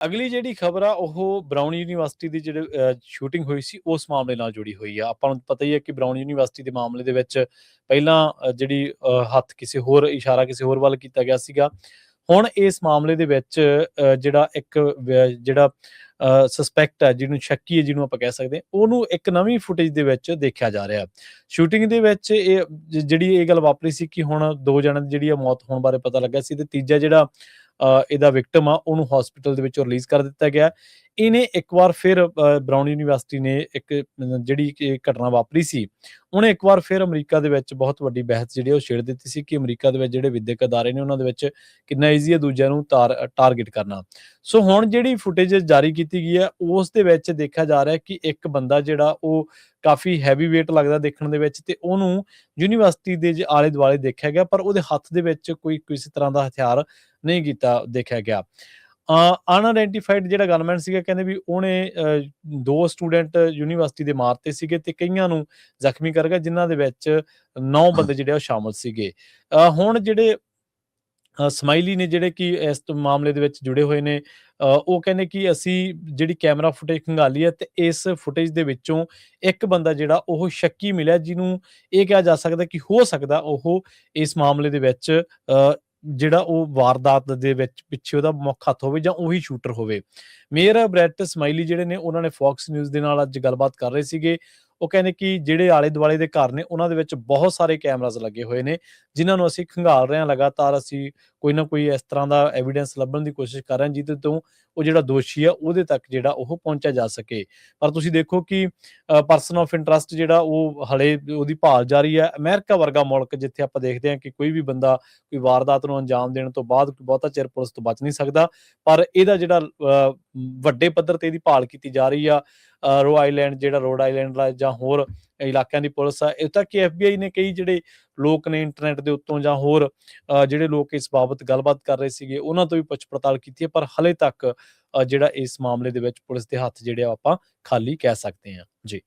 ਅਗਲੀ ਜਿਹੜੀ ਖ਼ਬਰ ਆ ਉਹ ਬਰਾਊਨ ਯੂਨੀਵਰਸਿਟੀ ਦੀ ਜਿਹੜੇ ਸ਼ੂਟਿੰਗ ਹੋਈ ਸੀ ਉਸ ਮਾਮਲੇ ਨਾਲ ਜੁੜੀ ਹੋਈ ਆ। ਆਪਾਂ ਨੂੰ ਪਤਾ ਹੀ ਹੈ ਕਿ ਬਰਾਊਨ ਯੂਨੀਵਰਸਿਟੀ ਦੇ ਮਾਮਲੇ ਦੇ ਵਿੱਚ ਪਹਿਲਾਂ ਜਿਹੜੀ ਹੱਥ ਕਿਸੇ ਹੋਰ ਇਸ਼ਾਰਾ ਕਿਸੇ ਹੋਰ ਵੱਲ ਕੀਤਾ ਗਿਆ ਸੀਗਾ। ਹੁਣ ਇਸ ਮਾਮਲੇ ਦੇ ਵਿੱਚ ਜਿਹੜਾ ਇੱਕ ਜਿਹੜਾ ਸਸਪੈਕਟ ਹੈ, ਜਿਹਨੂੰ ਸ਼ੱਕੀ ਹੈ, ਜਿਹਨੂੰ ਆਪਾਂ ਕਹਿ ਸਕਦੇ ਹਾਂ, ਉਹਨੂੰ ਇੱਕ ਨਵੀਂ ਫੁਟੇਜ ਦੇ ਵਿੱਚ ਦੇਖਿਆ ਜਾ ਰਿਹਾ। ਸ਼ੂਟਿੰਗ ਦੇ ਵਿੱਚ ਜਿਹੜੀ ਇਹ ਗੱਲ ਵਾਪਰੀ ਸੀ ਕਿ ਹੁਣ 2 ਜਣਿਆਂ ਦੀ ਜਿਹੜੀ ਆ ਮੌਤ ਹੋਣ ਬਾਰੇ ਪਤਾ ਲੱਗਾ ਸੀ ਤੇ ਤੀਜਾ ਜਿਹੜਾ ਇਹਦਾ ਵਿਕਟਮ ਆ ਉਹਨੂੰ ਹਸਪੀਟਲ ਦੇ ਵਿੱਚੋਂ ਰਿਲੀਜ਼ ਕਰ ਦਿੱਤਾ ਗਿਆ। ਇਹਨੇ ਇੱਕ ਵਾਰ ਫਿਰ ਬਰਾਊਨ ਯੂਨੀਵਰਸਿਟੀ ਨੇ ਇੱਕ ਜਿਹੜੀ ਇਹ ਘਟਨਾ ਵਾਪਰੀ ਸੀ, ਉਹਨੇ ਇੱਕ ਵਾਰ ਫਿਰ ਅਮਰੀਕਾ ਦੇ ਵਿੱਚ ਬਹੁਤ ਵੱਡੀ ਬਹਿਸ ਜਿਹੜੀ ਉਹ ਛੇੜ ਦਿੱਤੀ ਸੀ ਕਿ ਅਮਰੀਕਾ ਦੇ ਵਿੱਚ ਜਿਹੜੇ ਵਿਦਿਅਕ ਅਦਾਰੇ ਨੇ ਉਹਨਾਂ ਦੇ ਵਿੱਚ ਕਿੰਨਾ ਈਜ਼ੀ ਹੈ ਦੂਜਿਆਂ ਨੂੰ ਟਾਰਗੇਟ ਕਰਨਾ। ਸੋ ਹੁਣ ਜਿਹੜੀ ਫੁਟੇਜ ਜਾਰੀ ਕੀਤੀ ਗਈ ਹੈ ਉਸ ਦੇ ਵਿੱਚ ਦੇਖਿਆ ਜਾ ਰਿਹਾ ਕਿ ਇੱਕ ਬੰਦਾ ਜਿਹੜਾ ਉਹ ਕਾਫੀ ਹੈਵੀ ਵੇਟ ਲੱਗਦਾ ਦੇਖਣ ਦੇ ਵਿੱਚ ਤੇ ਉਹਨੂੰ ਯੂਨੀਵਰਸਿਟੀ ਦੇ ਆਲੇ ਦੁਆਲੇ ਦੇਖਿਆ ਗਿਆ, ਪਰ ਉਹਦੇ ਹੱਥ ਦੇ ਵਿੱਚ ਕੋਈ ਕਿਸੇ ਤਰ੍ਹਾਂ ਦਾ ਹਥਿਆਰ ਨਹੀਂ ਕੀਤਾ ਦੇਖਿਆ ਗਿਆ। ਅਨਆਇਡੈਂਟੀਫਾਈਡ ਜਿਹੜਾ ਗਨਮੈਨ ਸੀਗਾ, ਕਹਿੰਦੇ ਵੀ ਉਹਨੇ 2 ਸਟੂਡੈਂਟ ਯੂਨੀਵਰਸਿਟੀ ਦੇ ਮਾਰਤੇ ਸੀਗੇ ਤੇ ਕਈਆਂ ਨੂੰ ਜ਼ਖਮੀ ਕਰ ਗਿਆ, ਜਿਨ੍ਹਾਂ ਦੇ ਵਿੱਚ 9 ਬੰਦੇ ਜਿਹੜੇ ਉਹ ਸ਼ਾਮਲ ਸੀਗੇ। ਹੁਣ ਜਿਹੜੇ ਸਮਾਈਲੀ ਨੇ ਜਿਹੜੇ ਕਿ ਇਸ ਮਾਮਲੇ ਦੇ ਵਿੱਚ ਜੁੜੇ ਹੋਏ ਨੇ, ਉਹ ਕਹਿੰਦੇ ਕਿ ਅਸੀਂ ਜਿਹੜੀ ਕੈਮਰਾ ਫੁਟੇਜ ਖੰਗਾਲੀ ਹੈ ਤੇ ਇਸ ਫੁਟੇਜ ਦੇ ਵਿੱਚੋਂ ਇੱਕ ਬੰਦਾ ਜਿਹੜਾ ਉਹ ਸ਼ੱਕੀ ਮਿਲਿਆ, ਜਿਹਨੂੰ ਇਹ ਕਿਹਾ ਜਾ ਸਕਦਾ ਕਿ ਹੋ ਸਕਦਾ ਉਹ ਇਸ ਮਾਮਲੇ ਦੇ ਵਿੱਚ ਜਿਹੜਾ ਉਹ ਵਾਰਦਾਤ ਦੇ ਵਿੱਚ ਪਿੱਛੇ ਉਹਦਾ ਮੁੱਖ ਹੱਥ ਹੋਵੇ ਜਾਂ ਉਹੀ ਸ਼ੂਟਰ ਹੋਵੇ। ਮੇਅਰ ਬ੍ਰੈਟ ਸਮਾਈਲੀ ਜਿਹੜੇ ਨੇ ਉਹਨਾਂ ਨੇ ਫੌਕਸ ਨਿਊਜ਼ ਦੇ ਨਾਲ ਅੱਜ ਗੱਲਬਾਤ ਕਰ ਰਹੇ ਸੀਗੇ। ਉਹ ਕਹਿੰਦੇ ਕਿ ਜਿਹੜੇ ਆਲੇ-ਦੁਆਲੇ ਦੇ ਘਰ ਨੇ ਉਹਨਾਂ ਦੇ ਵਿੱਚ ਬਹੁਤ ਸਾਰੇ ਕੈਮਰਾਜ਼ ਲੱਗੇ ਹੋਏ ਨੇ, ਜਿਨ੍ਹਾਂ ਨੂੰ ਅਸੀਂ ਖੰਗਾਲ ਰਹੇ ਹਾਂ। ਲਗਾਤਾਰ ਅਸੀਂ ਕੋਈ ਨਾ ਕੋਈ ਇਸ ਤਰ੍ਹਾਂ ਦਾ ਐਵੀਡੈਂਸ ਲੱਭਣ ਦੀ ਕੋਸ਼ਿਸ਼ ਕਰ ਰਹੇ ਹਾਂ ਜਿਹਦੇ ਤੋਂ ਉਹ ਜਿਹੜਾ ਦੋਸ਼ੀ ਆ ਉਹਦੇ ਤੱਕ ਜਿਹੜਾ ਉਹ ਪਹੁੰਚਿਆ ਜਾ ਸਕੇ। ਪਰ ਤੁਸੀਂ ਦੇਖੋ ਕਿ ਪਰਸਨ ਆਫ ਇੰਟਰਸਟ ਜਿਹੜਾ ਉਹ ਹਲੇ ਉਹਦੀ ਭਾਲ ਜਾਰੀ ਹੈ। ਅਮਰੀਕਾ ਵਰਗਾ ਮੁਲਕ ਜਿੱਥੇ ਆਪਾਂ ਦੇਖਦੇ ਹਾਂ ਕਿ ਕੋਈ ਵੀ ਬੰਦਾ ਕੋਈ ਵਾਰਦਾਤ ਨੂੰ ਅੰਜਾਮ ਦੇਣ ਤੋਂ ਬਾਅਦ ਬਹੁਤਾ ਚਿਰ ਪੁਲਿਸ ਤੋਂ ਬਚ ਨਹੀਂ ਸਕਦਾ, ਪਰ ਇਹਦਾ ਜਿਹੜਾ ਵੱਡੇ ਪੱਧਰ ਤੇ ਇਹਦੀ ਭਾਲ ਕੀਤੀ ਜਾ ਰਹੀ ਆ। ਰੋਡ ਆਈਲੈਂਡ ਜਾਂ ਹੋਰ ਇਲਾਕਿਆਂ ਦੀ ਪੁਲਿਸ ਆ, ਇੱਥੇ ਤੱਕ ਕਿ FBI ਨੇ ਕਈ ਜਿਹੜੇ ਲੋਕ ਨੇ ਇੰਟਰਨੈਟ ਦੇ ਉੱਤੋਂ ਜਾਂ ਹੋਰ ਜਿਹੜੇ ਲੋਕ ਇਸ ਬਾਬਤ ਗੱਲਬਾਤ ਕਰ ਰਹੇ ਸੀਗੇ ਉਹਨਾਂ ਤੋਂ ਵੀ ਪੁੱਛ ਪੜਤਾਲ ਕੀਤੀ ਹੈ, ਪਰ ਹਲੇ ਤੱਕ ਜਿਹੜਾ ਇਸ ਮਾਮਲੇ ਦੇ ਵਿੱਚ ਪੁਲਿਸ ਦੇ ਹੱਥ ਜਿਹੜੇ ਆਪਾਂ ਖਾਲੀ ਕਹਿ ਸਕਦੇ ਹਾਂ ਜੀ।